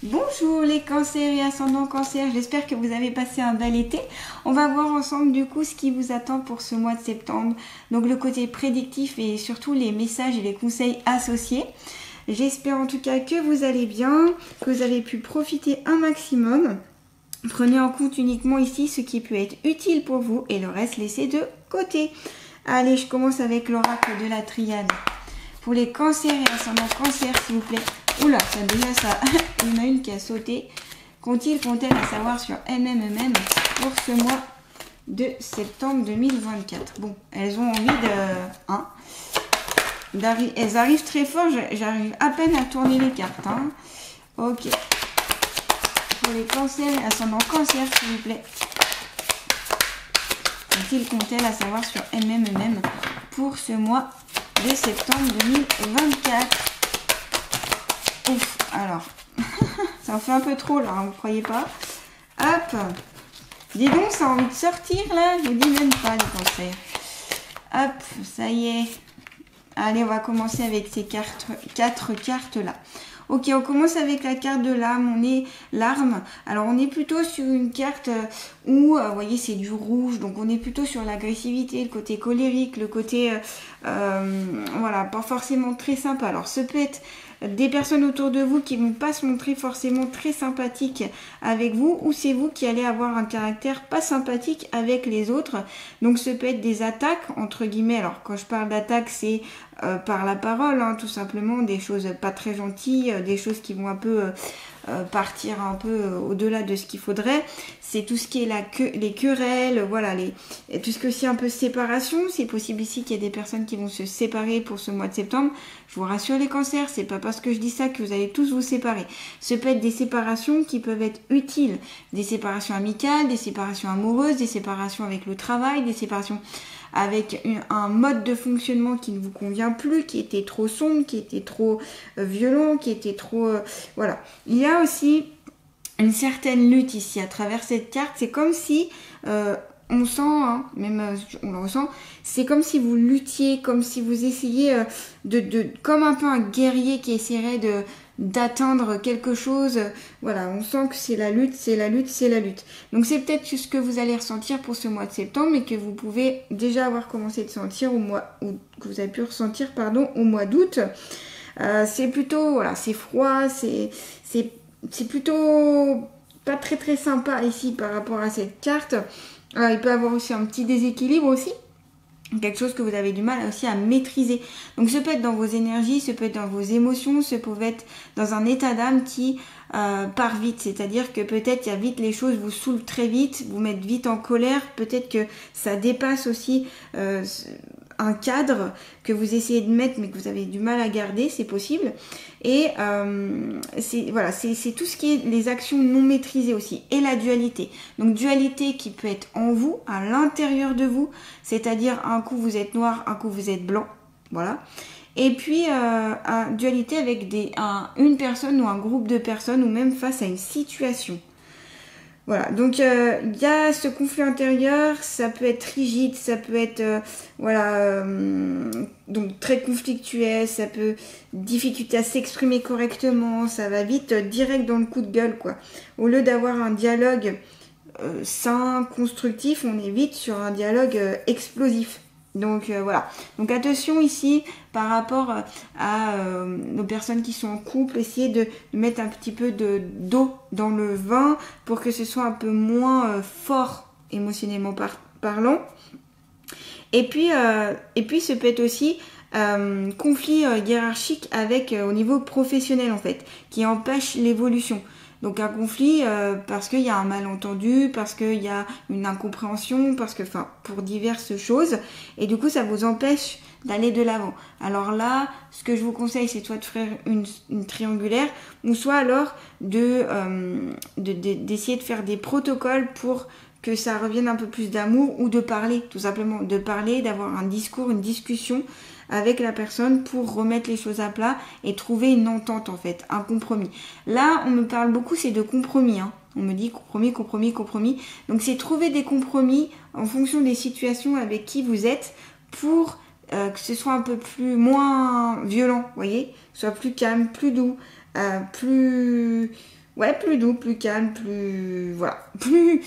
Bonjour les cancers et ascendants cancer, j'espère que vous avez passé un bel été. On va voir ensemble du coup ce qui vous attend pour ce mois de septembre. Donc le côté prédictif et surtout les messages et les conseils associés. J'espère en tout cas que vous allez bien, que vous avez pu profiter un maximum. Prenez en compte uniquement ici ce qui peut être utile pour vous et le reste laissez de côté. Allez, je commence avec l'oracle de la triade. Pour les cancers et ascendants cancer, s'il vous plaît. Oula, ça déjà ça, il y en a une qui a sauté. Qu'ont-ils, qu'ont-elles à savoir sur elles-mêmes pour ce mois de septembre 2024? Bon, elles ont envie elles arrivent très fort, j'arrive à peine à tourner les cartes. Hein. Ok. Pour les cancers et ascendants cancer, s'il vous plaît. Qu'ont-ils, qu'ont-elles à savoir sur elles-mêmes pour ce mois de septembre 2024? Ouf, alors, ça en fait un peu trop là, hein, vous croyez pas? Hop, dis donc, ça a envie de sortir là, je vous dis même pas les cancers. Hop, ça y est. Allez, on va commencer avec ces quatre cartes là. Ok, on commence avec la carte de l'âme, on est l'arme. Alors on est plutôt sur une carte où, vous voyez, c'est du rouge, donc on est plutôt sur l'agressivité, le côté colérique, le côté, voilà, pas forcément très sympa. Alors ce peut être des personnes autour de vous qui vont pas se montrer forcément très sympathiques avec vous, ou c'est vous qui allez avoir un caractère pas sympathique avec les autres. Donc ce peut être des attaques, entre guillemets. Alors quand je parle d'attaque, c'est par la parole, hein, tout simplement, des choses pas très gentilles, des choses qui vont un peu partir un peu au-delà de ce qu'il faudrait. C'est tout ce qui est les querelles, voilà, tout ce que c'est un peu séparation. C'est possible ici qu'il y ait des personnes qui vont se séparer pour ce mois de septembre. Je vous rassure les cancers, c'est pas parce que je dis ça que vous allez tous vous séparer. Ce peut être des séparations qui peuvent être utiles, des séparations amicales, des séparations amoureuses, des séparations avec le travail, des séparations avec un mode de fonctionnement qui ne vous convient plus, qui était trop sombre, qui était trop violent, qui était trop... voilà. Il y a aussi une certaine lutte ici à travers cette carte. C'est comme si... on sent, hein, même on le ressent, c'est comme si vous luttiez, comme si vous essayiez comme un peu un guerrier qui essaierait d'atteindre quelque chose. Voilà, on sent que c'est la lutte, c'est la lutte, c'est la lutte. Donc c'est peut-être ce que vous allez ressentir pour ce mois de septembre et que vous pouvez déjà avoir commencé de sentir que vous avez pu ressentir, pardon, au mois d'août. C'est plutôt, voilà, c'est froid, c'est plutôt pas très très sympa ici par rapport à cette carte. Il peut y avoir aussi un petit déséquilibre aussi. Quelque chose que vous avez du mal aussi à maîtriser. Donc ça peut être dans vos énergies, ça peut être dans vos émotions, ça peut être dans un état d'âme qui part vite. C'est-à-dire que peut-être il y a vite les choses vous saoulent très vite, vous mettent vite en colère. Peut-être que ça dépasse aussi un cadre que vous essayez de mettre mais que vous avez du mal à garder, c'est possible. Et c'est tout ce qui est les actions non maîtrisées aussi. Et la dualité. Donc dualité qui peut être en vous, à l'intérieur de vous. C'est-à-dire un coup vous êtes noir, un coup vous êtes blanc. Voilà. Et puis dualité avec une personne ou un groupe de personnes ou même face à une situation. Voilà, donc il y a ce conflit intérieur, ça peut être rigide, ça peut être donc très conflictuel, ça peut difficulté à s'exprimer correctement, ça va vite direct dans le coup de gueule quoi. Au lieu d'avoir un dialogue sain, constructif, on est vite sur un dialogue explosif. Donc voilà, donc attention ici par rapport à nos personnes qui sont en couple, essayez de mettre un petit peu d'eau dans le vin pour que ce soit un peu moins fort émotionnellement parlant. Et puis ce peut être aussi conflit hiérarchique avec au niveau professionnel en fait, qui empêche l'évolution. Donc un conflit parce qu'il y a un malentendu, parce qu'il y a une incompréhension, pour diverses choses. Et du coup, ça vous empêche d'aller de l'avant. Alors là, ce que je vous conseille, c'est soit de faire une triangulaire, ou soit alors d'essayer de faire des protocoles pour que ça revienne un peu plus d'amour, ou de parler, tout simplement. De parler, d'avoir un discours, une discussion avec la personne pour remettre les choses à plat et trouver une entente en fait, un compromis. Là, on me parle beaucoup, c'est de compromis. Hein. On me dit compromis. Donc c'est trouver des compromis en fonction des situations avec qui vous êtes pour que ce soit un peu moins violent, vous voyez, soit plus calme, plus doux, plus ouais, plus doux, plus calme, plus, voilà, plus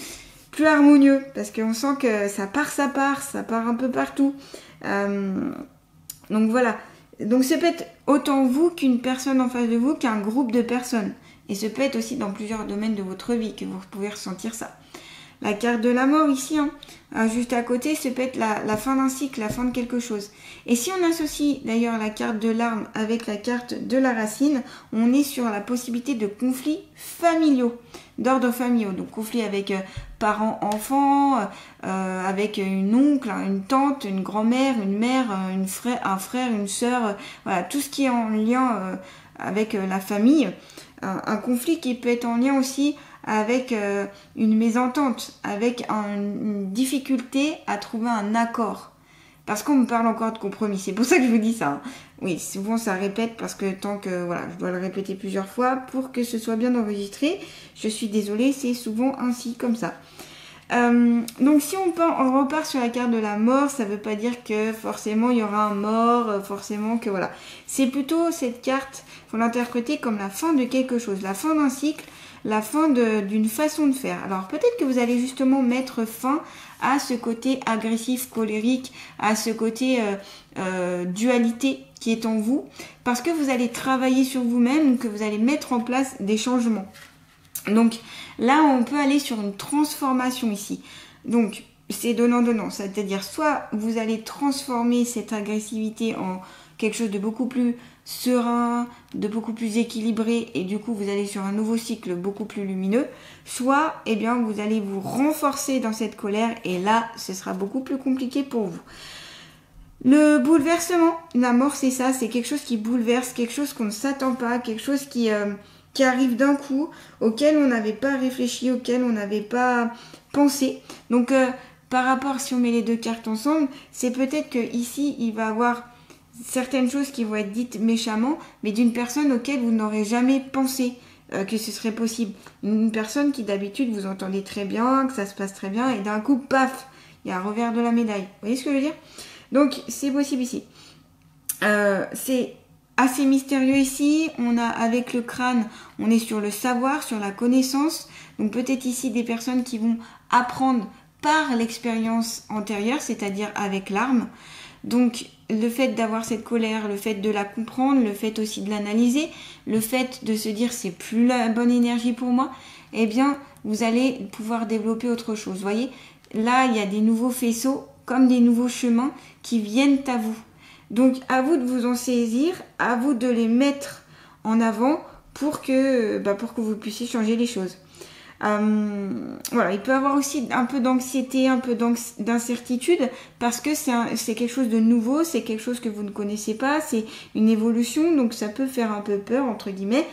harmonieux, parce qu'on sent que ça part un peu partout. Donc voilà. Donc ça peut être autant vous qu'une personne en face de vous, qu'un groupe de personnes. Et ça peut être aussi dans plusieurs domaines de votre vie que vous pouvez ressentir ça. La carte de la mort ici, juste à côté, ça peut être la fin d'un cycle, la fin de quelque chose. Et si on associe d'ailleurs la carte de l'arme avec la carte de la racine, on est sur la possibilité de conflits familiaux, d'ordre familiaux. Donc conflits avec parents-enfants, avec une oncle, une tante, une grand-mère, une mère, un frère, une sœur, voilà, tout ce qui est en lien avec la famille. Un conflit qui peut être en lien aussi avec une mésentente, avec une difficulté à trouver un accord. Parce qu'on me parle encore de compromis, c'est pour ça que je vous dis ça. Oui, souvent ça répète parce que tant que, voilà, je dois le répéter plusieurs fois pour que ce soit bien enregistré. Je suis désolée, c'est souvent ainsi, comme ça. Donc si on repart sur la carte de la mort, ça veut pas dire que forcément il y aura un mort, forcément que voilà. C'est plutôt cette carte, faut l'interpréter comme la fin de quelque chose, la fin d'un cycle, la fin d'une façon de faire. Alors peut-être que vous allez justement mettre fin à ce côté agressif, colérique, à ce côté dualité qui est en vous, parce que vous allez travailler sur vous-même, que vous allez mettre en place des changements. Donc là, on peut aller sur une transformation ici. Donc c'est donnant-donnant, c'est-à-dire soit vous allez transformer cette agressivité en quelque chose de beaucoup plus serein, de beaucoup plus équilibré, et du coup vous allez sur un nouveau cycle beaucoup plus lumineux, soit eh bien vous allez vous renforcer dans cette colère, et là ce sera beaucoup plus compliqué pour vous. Le bouleversement, la mort c'est ça, c'est quelque chose qui bouleverse, quelque chose qu'on ne s'attend pas, quelque chose qui arrive d'un coup, auquel on n'avait pas réfléchi, auquel on n'avait pas pensé. Donc par rapport, si on met les deux cartes ensemble, c'est peut-être que ici il va y avoir certaines choses qui vont être dites méchamment, mais d'une personne auquel vous n'aurez jamais pensé que ce serait possible. Une personne qui d'habitude vous entendez très bien, que ça se passe très bien, et d'un coup, paf, il y a un revers de la médaille. Vous voyez ce que je veux dire? Donc c'est possible ici. C'est assez mystérieux ici. On a avec le crâne, on est sur le savoir, sur la connaissance. Donc peut-être ici des personnes qui vont apprendre par l'expérience antérieure, c'est-à-dire avec l'arme. Donc le fait d'avoir cette colère, le fait de la comprendre, le fait aussi de l'analyser, le fait de se dire c'est plus la bonne énergie pour moi, eh bien vous allez pouvoir développer autre chose. Vous voyez, là il y a des nouveaux faisceaux comme des nouveaux chemins qui viennent à vous. Donc à vous de vous en saisir, à vous de les mettre en avant pour que vous puissiez changer les choses. Voilà, il peut y avoir aussi un peu d'anxiété, un peu d'incertitude parce que c'est quelque chose de nouveau, c'est quelque chose que vous ne connaissez pas, c'est une évolution, donc ça peut faire un peu peur entre guillemets.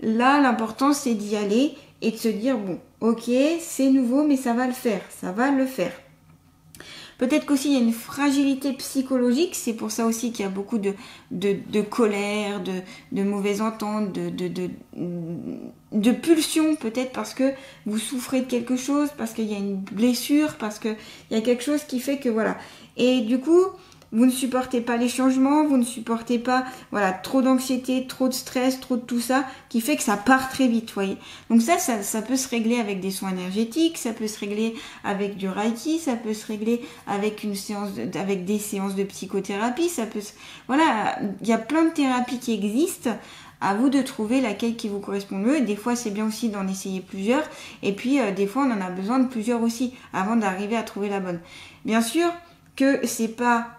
Là, l'important c'est d'y aller et de se dire bon, ok, c'est nouveau, mais ça va le faire, ça va le faire. Peut-être qu'aussi il y a une fragilité psychologique, c'est pour ça aussi qu'il y a beaucoup de colère, de mauvaises ententes, de pulsions peut-être parce que vous souffrez de quelque chose, parce qu'il y a une blessure, parce qu'il y a quelque chose qui fait que voilà. Et du coup, vous ne supportez pas les changements, vous ne supportez pas voilà, trop d'anxiété, trop de stress, trop de tout ça, qui fait que ça part très vite, voyez. Donc ça peut se régler avec des soins énergétiques, ça peut se régler avec du Reiki, ça peut se régler avec avec des séances de psychothérapie, voilà, il y a plein de thérapies qui existent. À vous de trouver laquelle qui vous correspond mieux. Et des fois, c'est bien aussi d'en essayer plusieurs. Et puis, des fois, on en a besoin de plusieurs aussi avant d'arriver à trouver la bonne. Bien sûr que c'est pas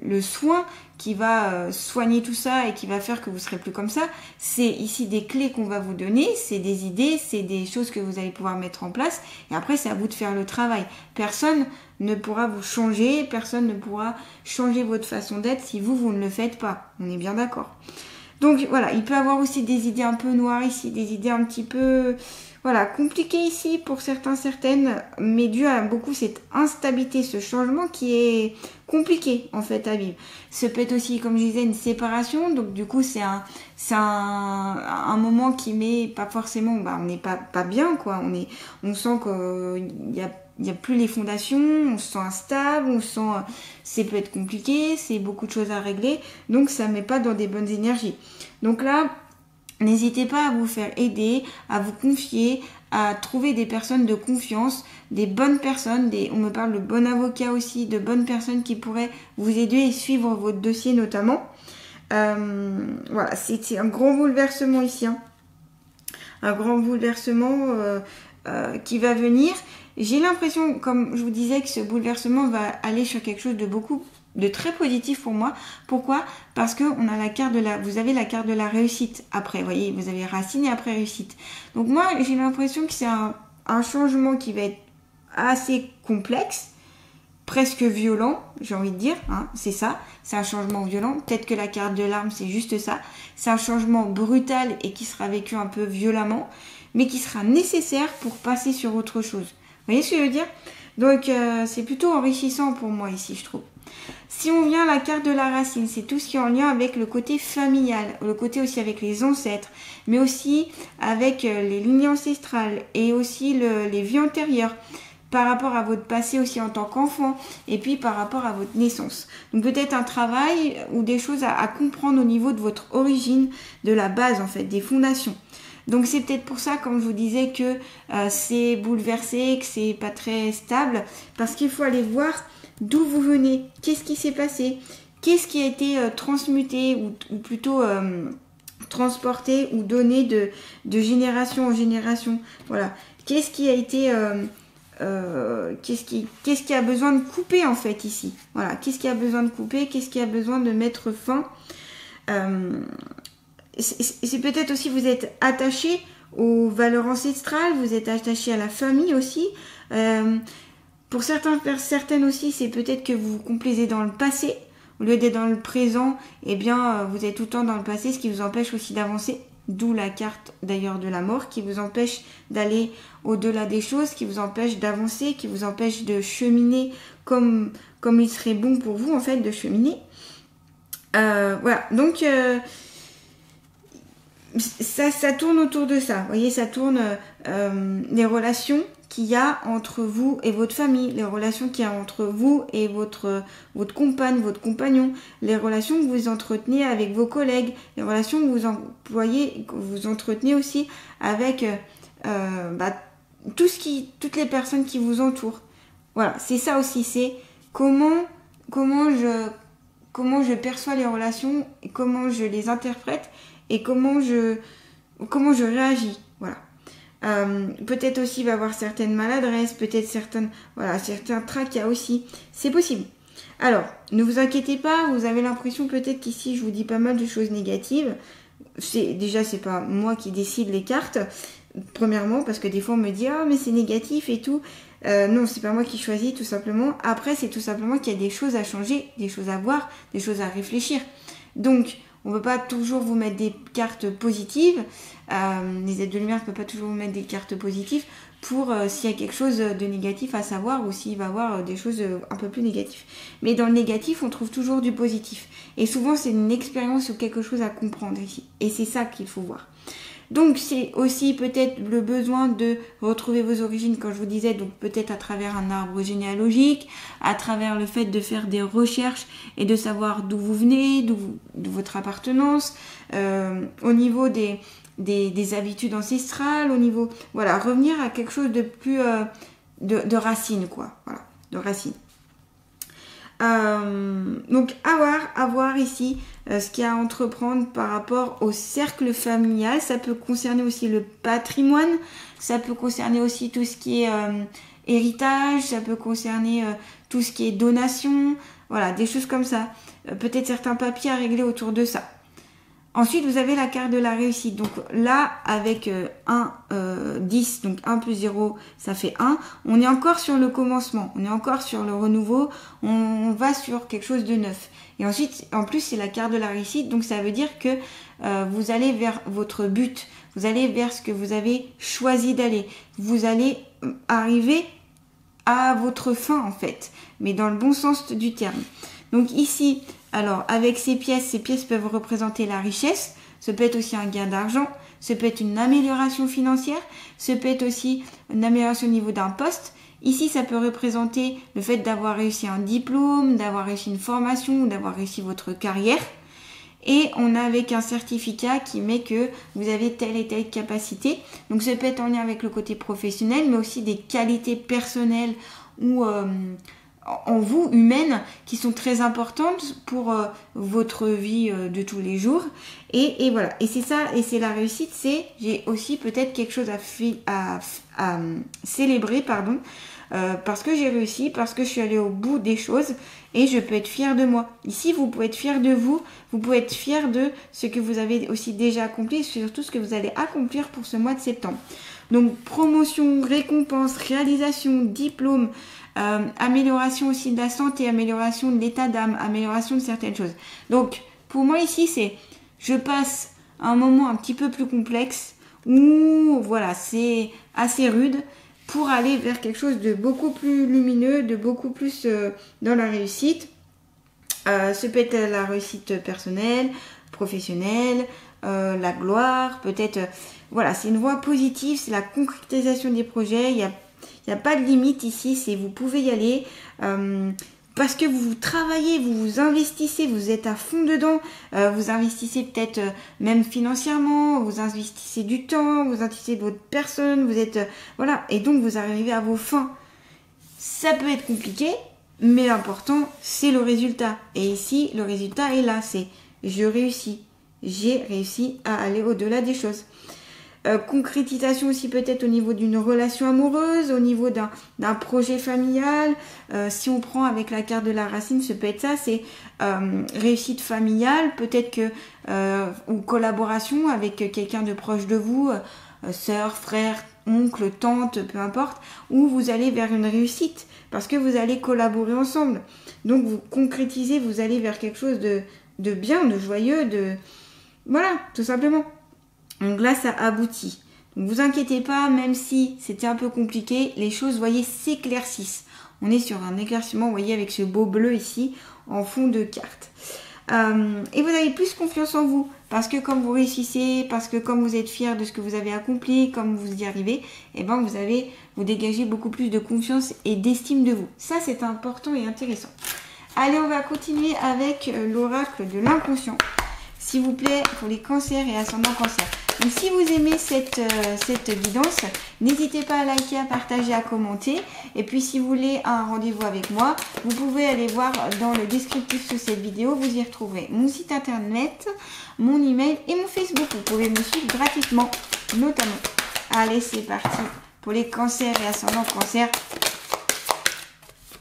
le soin qui va soigner tout ça et qui va faire que vous serez plus comme ça. C'est ici des clés qu'on va vous donner, c'est des idées, c'est des choses que vous allez pouvoir mettre en place et après c'est à vous de faire le travail. Personne ne pourra vous changer, personne ne pourra changer votre façon d'être si vous ne le faites pas. On est bien d'accord. Donc voilà, il peut y avoir aussi des idées un peu noires ici, des idées un petit peu voilà, compliqué ici pour certains, certaines, mais dû à beaucoup cette instabilité, ce changement qui est compliqué en fait à vivre. Ce peut être aussi, comme je disais, une séparation, donc du coup c'est un moment qui met pas forcément, on n'est pas bien quoi, on sent qu'il y a plus les fondations, on se sent instable, ça peut être compliqué, c'est beaucoup de choses à régler, donc ça met pas dans des bonnes énergies. Donc là, n'hésitez pas à vous faire aider, à vous confier, à trouver des personnes de confiance, des bonnes personnes, on me parle de bons avocats aussi, de bonnes personnes qui pourraient vous aider et suivre votre dossier notamment. Voilà, c'est un grand bouleversement ici, hein. Un grand bouleversement qui va venir. J'ai l'impression, comme je vous disais, que ce bouleversement va aller sur quelque chose de très positif pour moi. Pourquoi? Parce que on a vous avez la carte de la réussite après, vous voyez, vous avez racine et après réussite. Donc moi, j'ai l'impression que c'est un changement qui va être assez complexe, presque violent, j'ai envie de dire, hein, c'est ça, c'est un changement violent. Peut-être que la carte de l'arme, c'est juste ça. C'est un changement brutal et qui sera vécu un peu violemment, mais qui sera nécessaire pour passer sur autre chose. Vous voyez ce que je veux dire? Donc, c'est plutôt enrichissant pour moi ici, je trouve. Si on vient à la carte de la racine, c'est tout ce qui est en lien avec le côté familial, le côté aussi avec les ancêtres, mais aussi avec les lignées ancestrales et aussi les vies antérieures, par rapport à votre passé aussi en tant qu'enfant, et puis par rapport à votre naissance. Donc peut-être un travail ou des choses à comprendre au niveau de votre origine, de la base en fait, des fondations. Donc c'est peut-être pour ça, comme je vous disais, que c'est bouleversé, que c'est pas très stable, parce qu'il faut aller voir d'où vous venez, qu'est-ce qui s'est passé, qu'est-ce qui a été transmuté ou plutôt transporté ou donné de génération en génération. Voilà, qu'est-ce qui a été qu'est-ce qui a besoin de couper en fait ici. Voilà, qu'est-ce qui a besoin de couper, qu'est-ce qui a besoin de mettre fin. C'est peut-être aussi vous êtes attaché aux valeurs ancestrales, vous êtes attaché à la famille aussi. Pour certaines aussi, c'est peut-être que vous vous complaisez dans le passé. Au lieu d'être dans le présent, eh bien, vous êtes tout le temps dans le passé, ce qui vous empêche aussi d'avancer. D'où la carte d'ailleurs de la mort, qui vous empêche d'aller au-delà des choses, qui vous empêche d'avancer, qui vous empêche de cheminer comme il serait bon pour vous en fait de cheminer. Voilà, donc ça tourne autour de ça. Vous voyez, ça tourne les relations qu'il y a entre vous et votre famille, les relations qu'il y a entre vous et votre compagne, votre compagnon, les relations que vous entretenez avec vos collègues, les relations que vous employez, que vous entretenez aussi avec toutes les personnes qui vous entourent. Voilà, c'est ça aussi, c'est comment je perçois les relations, et comment je les interprète et comment je réagis. Voilà. Peut-être aussi il va y avoir certaines maladresses, peut-être certains tracas aussi, c'est possible. Alors, ne vous inquiétez pas, vous avez l'impression peut-être qu'ici je vous dis pas mal de choses négatives. C'est pas moi qui décide les cartes, premièrement, parce que des fois on me dit « Ah, mais c'est négatif et tout ». Non, c'est pas moi qui choisis, tout simplement. Après, c'est tout simplement qu'il y a des choses à changer, des choses à voir, des choses à réfléchir. Donc, on ne peut pas toujours vous mettre des cartes positives. Les aides de lumière ne peuvent pas toujours vous mettre des cartes positives pour s'il y a quelque chose de négatif à savoir ou s'il va y avoir des choses un peu plus négatives. Mais dans le négatif, on trouve toujours du positif. Et souvent, c'est une expérience ou quelque chose à comprendre ici. Et c'est ça qu'il faut voir. Donc, c'est aussi peut-être le besoin de retrouver vos origines, comme je vous disais, donc peut-être à travers un arbre généalogique, à travers le fait de faire des recherches et de savoir d'où vous venez, de votre appartenance, au niveau des habitudes ancestrales, au niveau, voilà, revenir à quelque chose de plus, de racine, quoi, voilà, de racine. Donc à voir ici ce qu'il y a à entreprendre par rapport au cercle familial. Ça peut concerner aussi le patrimoine, ça peut concerner aussi tout ce qui est héritage, ça peut concerner tout ce qui est donation, voilà, des choses comme ça. Peut-être certains papiers à régler autour de ça. Ensuite, vous avez la carte de la réussite. Donc là, avec 10, donc 1 plus 0, ça fait 1. On est encore sur le commencement, on est encore sur le renouveau, on va sur quelque chose de neuf. Et ensuite, en plus, c'est la carte de la réussite, donc ça veut dire que vous allez vers votre but, vous allez vers ce que vous avez choisi d'aller. Vous allez arriver à votre fin en fait, mais dans le bon sens du terme. Donc ici, alors avec ces pièces peuvent représenter la richesse, ça peut être aussi un gain d'argent, ça peut être une amélioration financière, ça peut être aussi une amélioration au niveau d'un poste. Ici, ça peut représenter le fait d'avoir réussi un diplôme, d'avoir réussi une formation ou d'avoir réussi votre carrière. Et on a avec un certificat qui met que vous avez telle et telle capacité. Donc ça peut être en lien avec le côté professionnel, mais aussi des qualités personnelles ou en vous, humaines, qui sont très importantes pour votre vie de tous les jours. Et voilà, et c'est ça, et c'est la réussite, c'est j'ai aussi peut-être quelque chose à célébrer, pardon, parce que j'ai réussi, parce que je suis allée au bout des choses et je peux être fière de moi. Ici, vous pouvez être fier de vous, vous pouvez être fier de ce que vous avez aussi déjà accompli, et surtout ce que vous allez accomplir pour ce mois de septembre. Donc, promotion, récompense, réalisation, diplôme, amélioration aussi de la santé, amélioration de l'état d'âme, amélioration de certaines choses. Donc, pour moi ici, c'est je passe un moment un petit peu plus complexe où, voilà, c'est assez rude, pour aller vers quelque chose de beaucoup plus lumineux, de beaucoup plus dans la réussite. Ça peut être la réussite personnelle, professionnelle, la gloire, peut-être... voilà, c'est une voie positive, c'est la concrétisation des projets. Il y a pas de limite ici, c'est vous pouvez y aller. Parce que vous travaillez, vous vous investissez, vous êtes à fond dedans, vous investissez peut-être même financièrement, vous investissez du temps, vous investissez de votre personne, vous êtes... voilà, et donc vous arrivez à vos fins. Ça peut être compliqué, mais l'important, c'est le résultat. Et ici, le résultat est là, c'est je réussis. J'ai réussi à aller au-delà des choses. Concrétisation aussi peut-être au niveau d'une relation amoureuse, au niveau d'un projet familial. Si on prend avec la carte de la racine, ça peut être ça, c'est réussite familiale, peut-être que ou collaboration avec quelqu'un de proche de vous, sœur, frère, oncle, tante, peu importe, où vous allez vers une réussite parce que vous allez collaborer ensemble. Donc vous concrétisez, vous allez vers quelque chose de bien, de joyeux, de... voilà, tout simplement. Donc là, ça aboutit. Donc vous inquiétez pas, même si c'était un peu compliqué, les choses, vous voyez, s'éclaircissent. On est sur un éclaircissement, vous voyez, avec ce beau bleu ici, en fond de carte. Et vous avez plus confiance en vous, parce que comme vous réussissez, parce que comme vous êtes fiers de ce que vous avez accompli, comme vous y arrivez, et ben vous dégagez beaucoup plus de confiance et d'estime de vous. Ça, c'est important et intéressant. Allez, on va continuer avec l'oracle de l'inconscient. S'il vous plaît, pour les cancers et ascendants cancers. Donc, si vous aimez cette guidance, n'hésitez pas à liker, à partager, à commenter. Et puis, si vous voulez un rendez-vous avec moi, vous pouvez aller voir dans le descriptif sous cette vidéo. Vous y retrouverez mon site internet, mon email et mon Facebook. Vous pouvez me suivre gratuitement, notamment. Allez, c'est parti pour les cancers et ascendants cancers.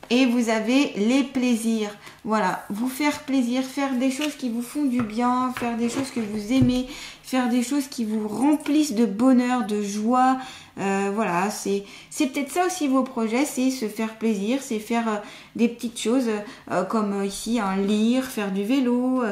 Et vous avez les plaisirs. Voilà, vous faire plaisir, faire des choses qui vous font du bien, faire des choses que vous aimez, faire des choses qui vous remplissent de bonheur, de joie. Voilà, c'est peut-être ça aussi vos projets, c'est se faire plaisir, c'est faire des petites choses comme ici, lire, faire du vélo,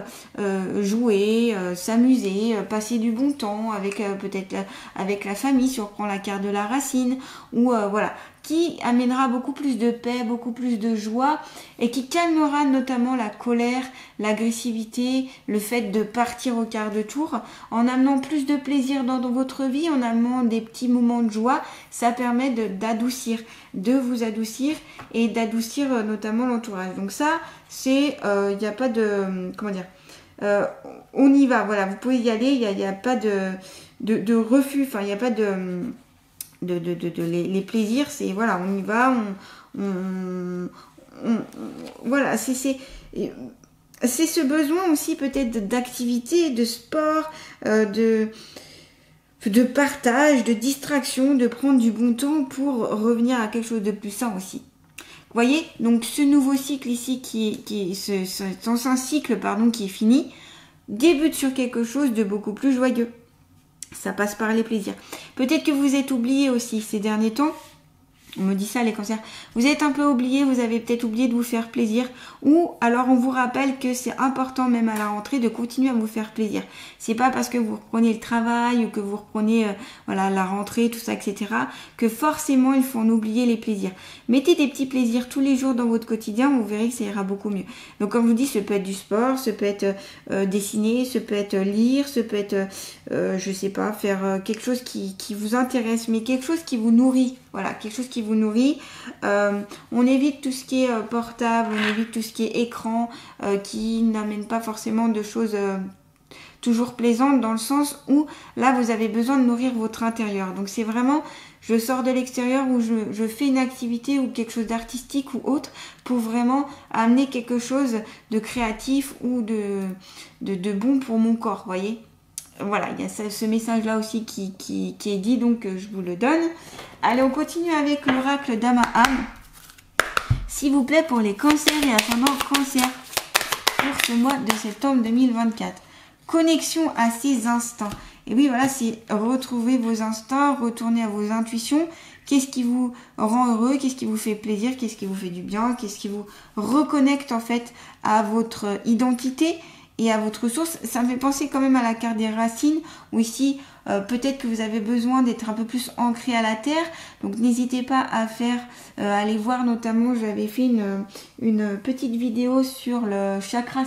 jouer, s'amuser, passer du bon temps avec peut-être avec la famille si on reprend la carte de la racine, ou voilà, qui amènera beaucoup plus de paix, beaucoup plus de joie et qui calmera notamment la colère, l'agressivité, le fait de partir au quart de tour, en amenant plus de plaisir dans votre vie, en amenant des petits moments de joie. Ça permet d'adoucir, de vous adoucir et d'adoucir notamment l'entourage. Donc ça, c'est, il n'y a pas de, comment dire, on y va, voilà, vous pouvez y aller, il n'y a pas de refus, enfin il n'y a pas les plaisirs, c'est voilà, on y va, voilà, c'est ce besoin aussi peut-être d'activité, de sport, de partage, de distraction, de prendre du bon temps pour revenir à quelque chose de plus sain aussi. Vous voyez, donc ce nouveau cycle ici cet ancien cycle pardon qui est fini, débute sur quelque chose de beaucoup plus joyeux. Ça passe par les plaisirs. Peut-être que vous êtes oublié aussi ces derniers temps. On me dit ça les cancers. Vous êtes un peu oubliés, vous avez peut-être oublié de vous faire plaisir. Ou alors on vous rappelle que c'est important même à la rentrée de continuer à vous faire plaisir. C'est pas parce que vous reprenez le travail ou que vous reprenez voilà, la rentrée, tout ça, etc. que forcément il faut en oublier les plaisirs. Mettez des petits plaisirs tous les jours dans votre quotidien, vous verrez que ça ira beaucoup mieux. Donc comme je vous dis, ça peut être du sport, ça peut être dessiner, ça peut être lire, ça peut être, je sais pas, faire quelque chose qui vous intéresse, mais quelque chose qui vous nourrit. Voilà, quelque chose qui vous nourrit. On évite tout ce qui est portable, on évite tout ce qui est écran, qui n'amène pas forcément de choses toujours plaisantes, dans le sens où là vous avez besoin de nourrir votre intérieur. Donc c'est vraiment, je sors de l'extérieur ou je fais une activité ou quelque chose d'artistique ou autre pour vraiment amener quelque chose de créatif ou de bon pour mon corps, voyez. Voilà, il y a ce message-là aussi qui est dit, donc je vous le donne. Allez, on continue avec l'oracle d'Amaham. S'il vous plaît, pour les cancers et ascendants cancer, pour ce mois de septembre 2024. Connexion à ses instincts. Et oui, voilà, c'est retrouver vos instincts, retourner à vos intuitions. Qu'est-ce qui vous rend heureux? Qu'est-ce qui vous fait plaisir? Qu'est-ce qui vous fait du bien? Qu'est-ce qui vous reconnecte en fait à votre identité et à votre source? Ça me fait penser quand même à la carte des racines, où ici, peut-être que vous avez besoin d'être un peu plus ancré à la terre. Donc n'hésitez pas à faire, aller voir notamment, j'avais fait une petite vidéo sur le chakra,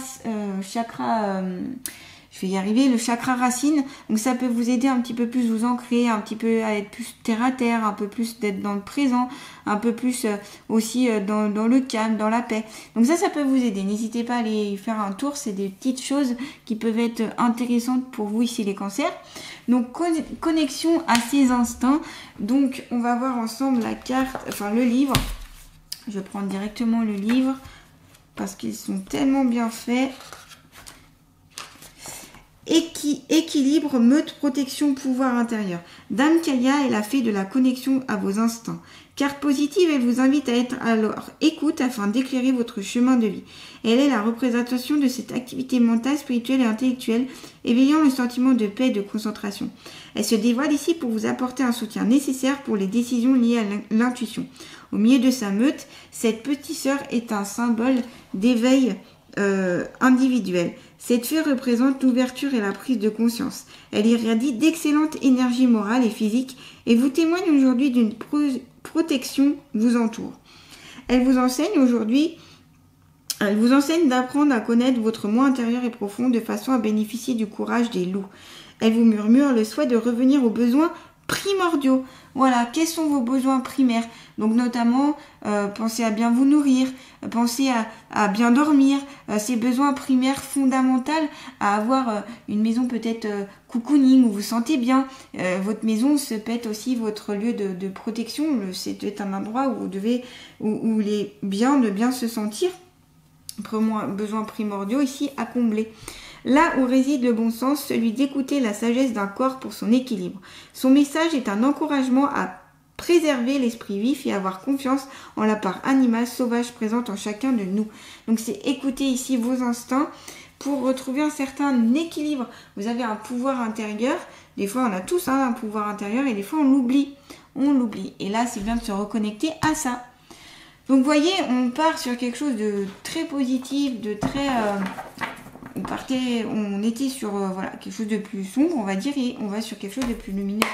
je vais y arriver, le chakra racine. Donc ça peut vous aider un petit peu plus, vous ancrer, un petit peu à être plus terre à terre, un peu plus d'être dans le présent, un peu plus aussi dans le calme, dans la paix. Donc ça peut vous aider. N'hésitez pas à aller faire un tour. C'est des petites choses qui peuvent être intéressantes pour vous ici les cancers. Donc connexion à ses instincts. Donc on va voir ensemble la carte, enfin le livre. Je vais prendre directement le livre parce qu'ils sont tellement bien faits. Équilibre, meute, protection, pouvoir intérieur. Dame Kalia est la fée de la connexion à vos instincts. Carte positive, elle vous invite à être à leur écoute afin d'éclairer votre chemin de vie. Elle est la représentation de cette activité mentale, spirituelle et intellectuelle, éveillant le sentiment de paix et de concentration. Elle se dévoile ici pour vous apporter un soutien nécessaire pour les décisions liées à l'intuition. Au milieu de sa meute, cette petite sœur est un symbole d'éveil individuel. Cette fée représente l'ouverture et la prise de conscience. Elle irradie d'excellentes énergies morales et physiques et vous témoigne aujourd'hui d'une protection vous entoure. Elle vous enseigne d'apprendre à connaître votre moi intérieur et profond de façon à bénéficier du courage des loups. Elle vous murmure le souhait de revenir aux besoins primordiaux. Voilà, quels sont vos besoins primaires? Donc notamment, pensez à bien vous nourrir, pensez à bien dormir, ces besoins primaires fondamentaux, à avoir une maison peut-être cocooning où vous sentez bien. Votre maison, ça peut être aussi votre lieu de protection, c'est peut-être un endroit où où il est bien de bien se sentir. Besoins primordiaux ici à combler. Là où réside le bon sens, celui d'écouter la sagesse d'un corps pour son équilibre. Son message est un encouragement à préserver l'esprit vif et avoir confiance en la part animale sauvage présente en chacun de nous. Donc c'est écouter ici vos instincts pour retrouver un certain équilibre. Vous avez un pouvoir intérieur, des fois on a tous un pouvoir intérieur et des fois on l'oublie. Et là c'est bien de se reconnecter à ça. Donc vous voyez, on part sur quelque chose de très positif, de très... on était sur voilà, quelque chose de plus sombre, on va dire, et on va sur quelque chose de plus lumineux.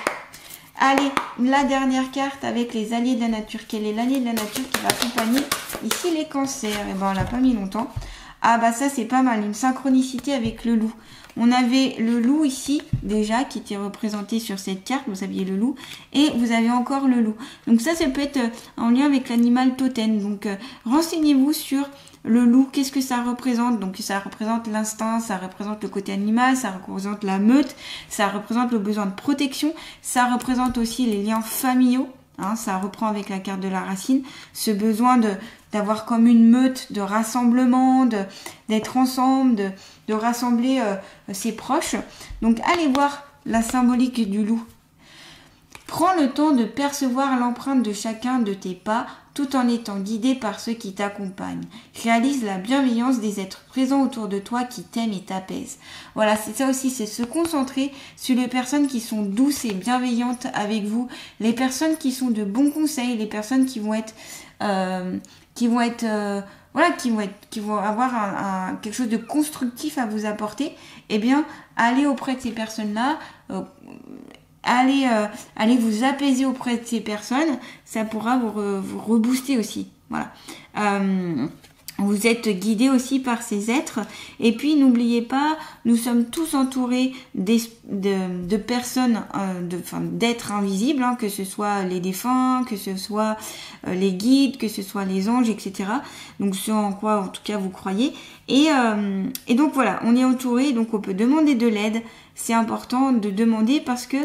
Allez, la dernière carte avec les alliés de la nature. Quel est l'allié de la nature qui va accompagner ici les cancers? Et ben on l'a pas mis longtemps. Ah bah ça c'est pas mal, une synchronicité avec le loup. On avait le loup ici déjà qui était représenté sur cette carte, vous aviez le loup, et vous avez encore le loup. Donc ça peut être en lien avec l'animal totem. Donc renseignez-vous sur le loup, qu'est-ce que ça représente? Donc ça représente l'instinct, ça représente le côté animal, ça représente la meute, ça représente le besoin de protection, ça représente aussi les liens familiaux. Ça reprend avec la carte de la racine, ce besoin d'avoir comme une meute, de rassemblement, d'être ensemble, de rassembler ses proches. Donc allez voir la symbolique du loup. Prends le temps de percevoir l'empreinte de chacun de tes pas tout en étant guidé par ceux qui t'accompagnent. Réalise la bienveillance des êtres présents autour de toi qui t'aiment et t'apaisent. Voilà, c'est ça aussi, c'est se concentrer sur les personnes qui sont douces et bienveillantes avec vous, les personnes qui sont de bons conseils, les personnes qui vont être qui vont avoir quelque chose de constructif à vous apporter. Eh bien, allez auprès de ces personnes-là, allez vous apaiser auprès de ces personnes, ça pourra vous rebooster aussi. Voilà. Vous êtes guidé aussi par ces êtres. Et puis, n'oubliez pas, nous sommes tous entourés de personnes, d'êtres invisibles, hein, que ce soit les défunts, que ce soit les guides, que ce soit les anges, etc. Donc, ce en quoi, en tout cas, vous croyez. Et donc, voilà, on est entouré, donc on peut demander de l'aide. C'est important de demander parce que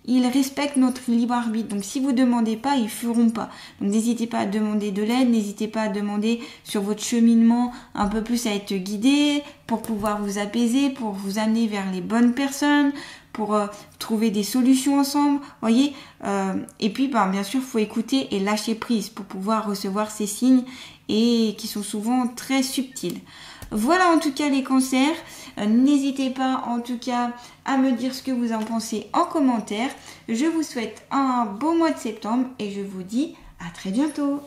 ils respectent notre libre arbitre. Donc si vous ne demandez pas, ils ne feront pas. Donc n'hésitez pas à demander de l'aide, n'hésitez pas à demander sur votre cheminement un peu plus à être guidé pour pouvoir vous apaiser, pour vous amener vers les bonnes personnes, pour trouver des solutions ensemble, voyez. Et puis bien sûr, il faut écouter et lâcher prise pour pouvoir recevoir ces signes et qui sont souvent très subtils. Voilà en tout cas les cancers. N'hésitez pas en tout cas à me dire ce que vous en pensez en commentaire. Je vous souhaite un beau mois de septembre et je vous dis à très bientôt.